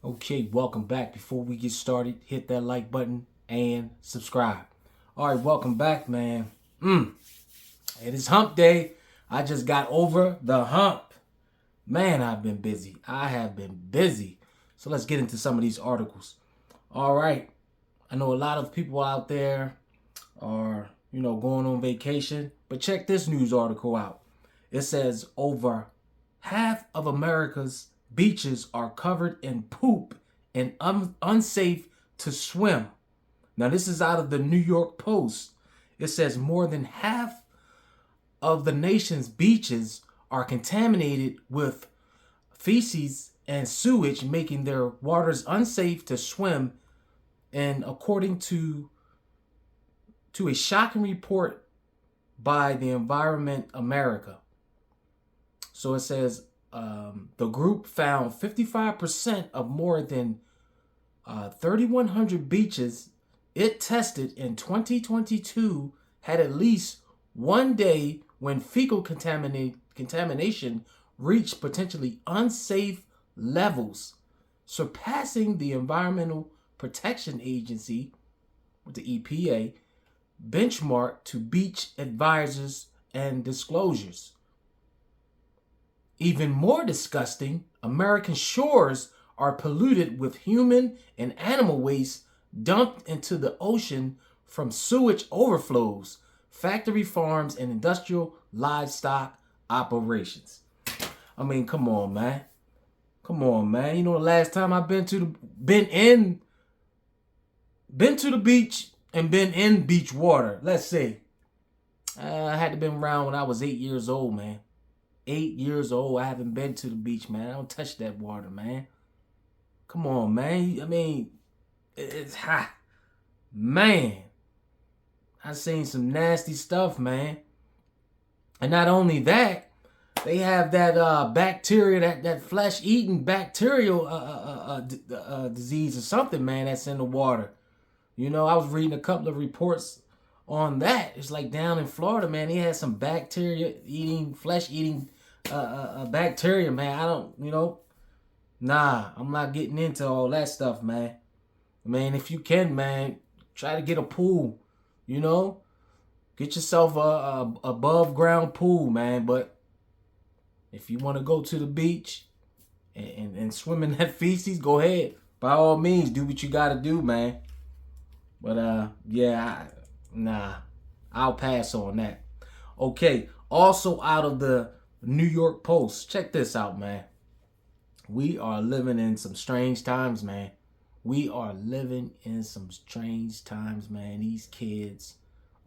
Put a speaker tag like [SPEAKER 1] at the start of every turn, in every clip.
[SPEAKER 1] Okay, welcome back. Before we get started, hit that like button and subscribe. All right, welcome back, man. It is hump day. I just got over the hump. Man, I've been busy. I have been busy. So let's get into some of these articles. All right. I know a lot of people out there are, going on vacation, but check this news article out. It says over half of America's beaches are covered in poop and unsafe to swim. Now, this is out of the New York Post. It says more than half of the nation's beaches are contaminated with feces and sewage, making their waters unsafe to swim. And according to a shocking report by the Environment America. So it says the group found 55% of more than 3,100 beaches it tested in 2022 had at least one day when fecal contamination reached potentially unsafe levels, surpassing the Environmental Protection Agency, the EPA, benchmark to beach advisors and disclosures. Even more disgusting, American shores are polluted with human and animal waste dumped into the ocean from sewage overflows, factory farms, and industrial livestock operations. I mean, come on, man. Come on, man. You know, the last time I've been to the beach and been in beach water, let's say. I had to been around when I was 8 years old, man. 8 years old. I haven't been to the beach, man. I don't touch that water, man. Come on, man. I mean, it's hot. Man, I've seen some nasty stuff, man. And not only that, they have that bacteria, that flesh-eating bacterial disease or something, man, that's in the water. You know, I was reading a couple of reports on that. It's like down in Florida, man, they had some flesh-eating bacteria, man. I'm not getting into all that stuff, man. Man, if you can, man, try to get a pool, Get yourself a above ground pool, man. But if you want to go to the beach and swim in that feces, go ahead. By all means, do what you got to do, man. But I'll pass on that. Okay, also out of the New York Post, check this out, man. We are living in some strange times, man. We are living in some strange times, man. These kids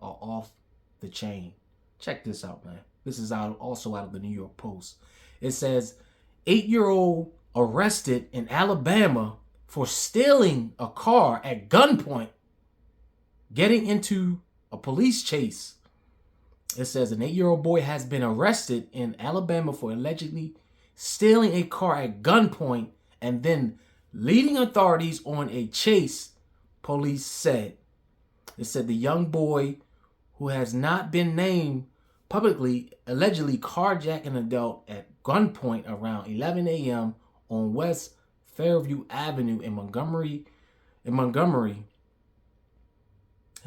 [SPEAKER 1] are off the chain. Check this out, man. This is also out of the New York Post. It says 8-year-old arrested in Alabama for stealing a car at gunpoint, getting into a police chase. It says an 8-year-old boy has been arrested in Alabama for allegedly stealing a car at gunpoint and then leading authorities on a chase, police said. It said the young boy, who has not been named publicly, allegedly carjacked an adult at gunpoint around 11 a.m. on West Fairview Avenue in Montgomery, and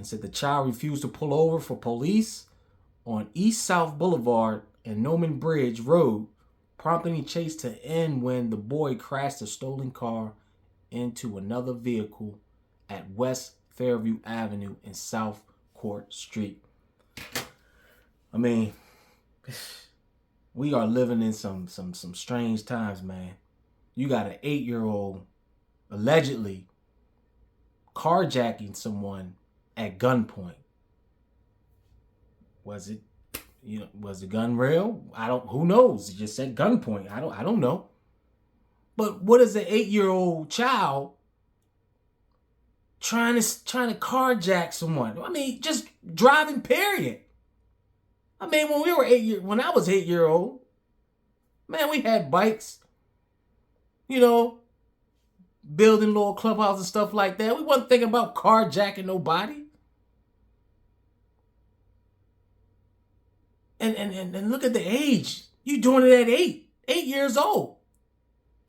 [SPEAKER 1] said the child refused to pull over for police on East South Boulevard and Norman Bridge Road, prompting the chase to end when the boy crashed a stolen car into another vehicle at West Fairview Avenue and South Court Street. I mean, we are living in some strange times, man. You got an 8-year-old allegedly carjacking someone at gunpoint. Was the gun real? Who knows? It just said gunpoint. I don't know. But what is an 8-year-old child trying to carjack someone? I mean, just driving, period. I mean, when I was 8-year-old, man, we had bikes, building little clubhouses and stuff like that. We wasn't thinking about carjacking nobody. And look at the age. You doing it at 8 years old.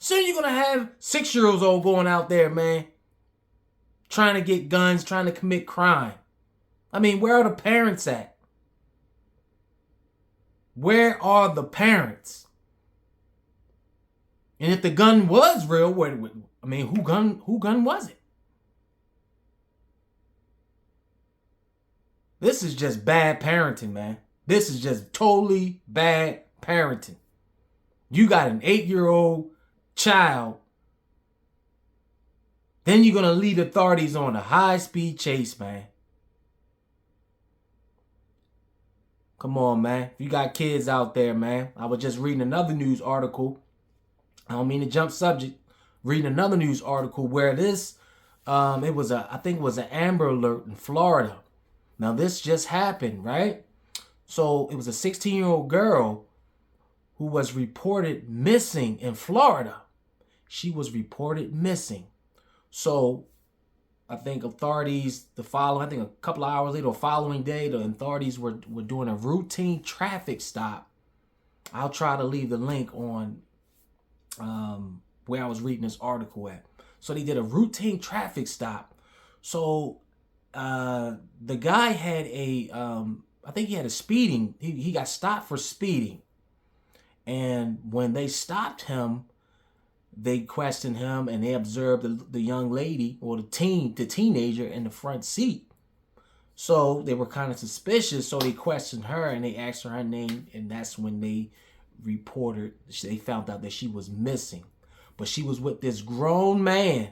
[SPEAKER 1] Soon you're going to have 6-year-olds old going out there, man, trying to get guns, trying to commit crime. I mean, where are the parents at? Where are the parents? And if the gun was real, I mean, who gun was it? This is just bad parenting, man. This is just totally bad parenting. You got an 8-year-old child, then you're going to lead authorities on a high-speed chase, man. Come on, man. If you got kids out there, man. I was just reading another news article. I don't mean to jump subject. Reading another news article where this, I think it was an Amber Alert in Florida. Now, this just happened, right? So, it was a 16-year-old girl who was reported missing in Florida. She was reported missing. So, I think authorities, a couple of hours later, the following day, the authorities were doing a routine traffic stop. I'll try to leave the link on where I was reading this article at. So, they did a routine traffic stop. So, the guy had I think he had a speeding. He got stopped for speeding. And when they stopped him, they questioned him and they observed the young lady or the teenager in the front seat. So they were kind of suspicious. So they questioned her and they asked her name. And that's when they found out that she was missing. But she was with this grown man.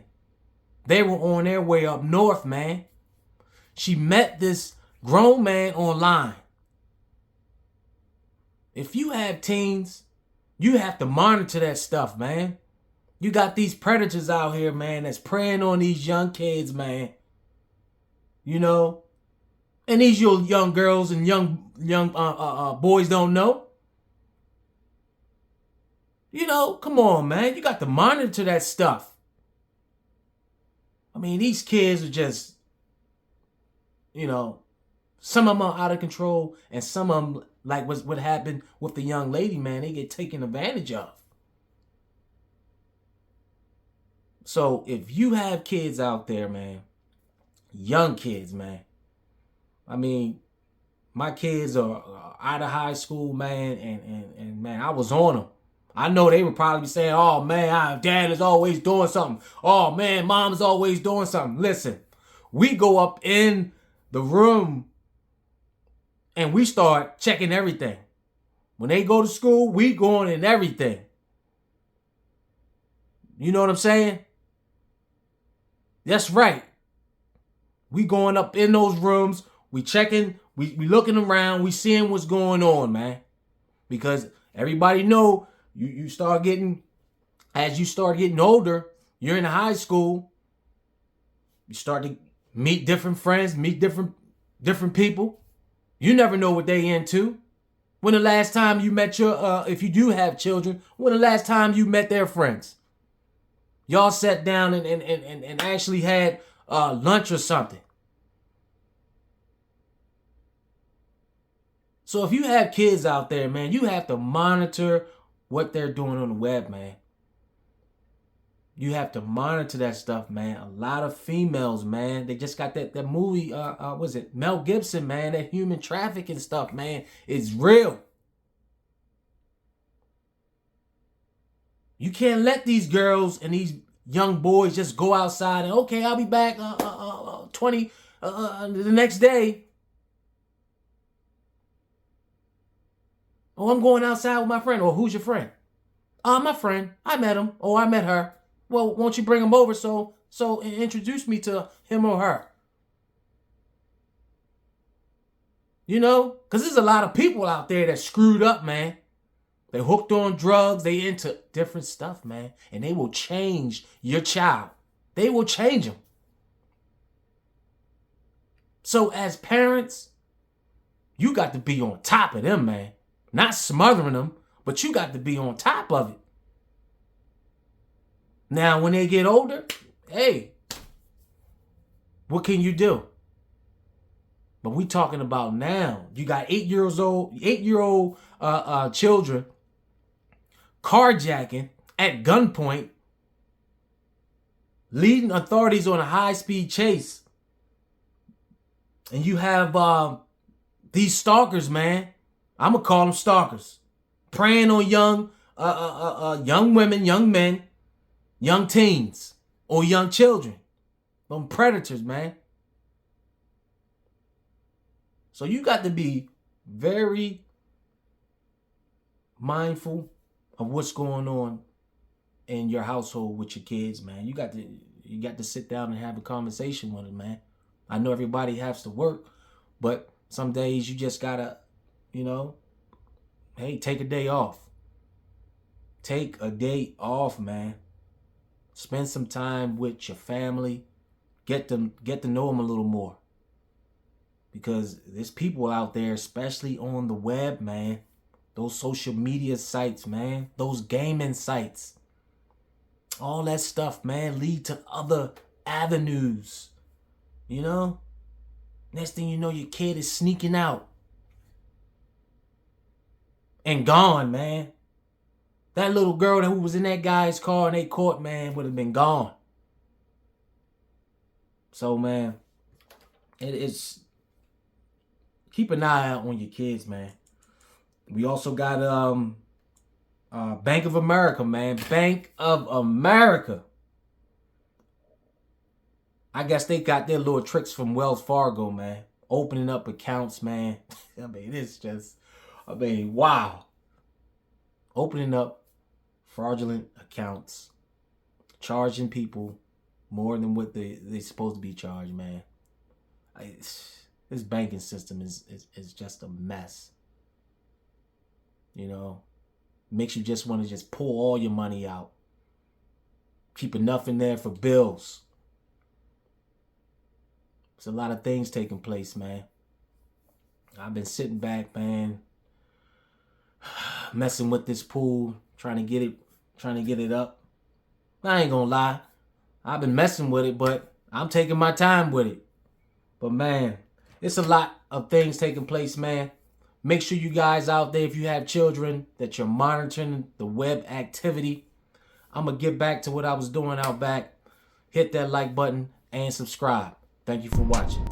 [SPEAKER 1] They were on their way up north, man. She met this grown man online. If you have teens, you have to monitor that stuff, man. You got these predators out here, man, that's preying on these young kids, man. You know? And these young girls and young boys don't know. You know, come on, man. You got to monitor that stuff. I mean, these kids are just, you know, some of them are out of control, and some of them, like what happened with the young lady, man, they get taken advantage of. So if you have kids out there, man, young kids, man, I mean, my kids are out of high school, man, and man, I was on them. I know they would probably be saying, oh, man, dad is always doing something. Oh, man, mom's always doing something. Listen, we go up in the room and we start checking everything. When they go to school, we going in everything. You know what I'm saying? That's right. We going up in those rooms. We checking. We looking around. We seeing what's going on, man. Because everybody know you start getting, as you start getting older, you're in high school. You start to meet different friends, meet different people. You never know what they into. When the last time you met if you do have children, when the last time you met their friends? Y'all sat down and actually had lunch or something. So if you have kids out there, man, you have to monitor what they're doing on the web, man. You have to monitor that stuff, man. A lot of females, man, they just got that movie, was it Mel Gibson, man, that human trafficking stuff, man, is real. You can't let these girls and these young boys just go outside and, okay, I'll be back the next day. Oh, I'm going outside with my friend. Or who's your friend? My friend. I met him. Oh, I met her. Well, won't you bring him over so introduce me to him or her? You know? Because there's a lot of people out there that screwed up, man. They hooked on drugs. They into different stuff, man. And they will change your child. They will change them. So as parents, you got to be on top of them, man. Not smothering them, but you got to be on top of it. Now, when they get older, hey, what can you do? But we talking about now. You got 8-year-old children carjacking at gunpoint, leading authorities on a high-speed chase. And you have these stalkers, man. I'm going to call them stalkers. Preying on young women, young men, young teens, or young children. Them predators, man. So you got to be very mindful of what's going on in your household with your kids, man. You got to sit down and have a conversation with them, man. I know everybody has to work, but some days you just gotta, hey, take a day off. Take a day off, man. Spend some time with your family. Get to know them a little more. Because there's people out there, especially on the web, man. Those social media sites, man. Those gaming sites. All that stuff, man, lead to other avenues. Next thing you know, your kid is sneaking out. And gone, man. That little girl who was in that guy's car and they caught, man, would have been gone. So, man, it's keep an eye out on your kids, man. We also got Bank of America, man. Bank of America. I guess they got their little tricks from Wells Fargo, man. Opening up accounts, man. It's just, wow. Opening up fraudulent accounts. Charging people more than what they're supposed to be charged, man. This banking system is just a mess. Makes you just want to just pull all your money out. Keep enough in there for bills. There's a lot of things taking place, man. I've been sitting back, man, messing with this pool, trying to get it up. I ain't gonna lie. I've been messing with it, but I'm taking my time with it. But man, it's a lot of things taking place, man. Make sure you guys out there, if you have children, that you're monitoring the web activity. I'm going to get back to what I was doing out back. Hit that like button and subscribe. Thank you for watching.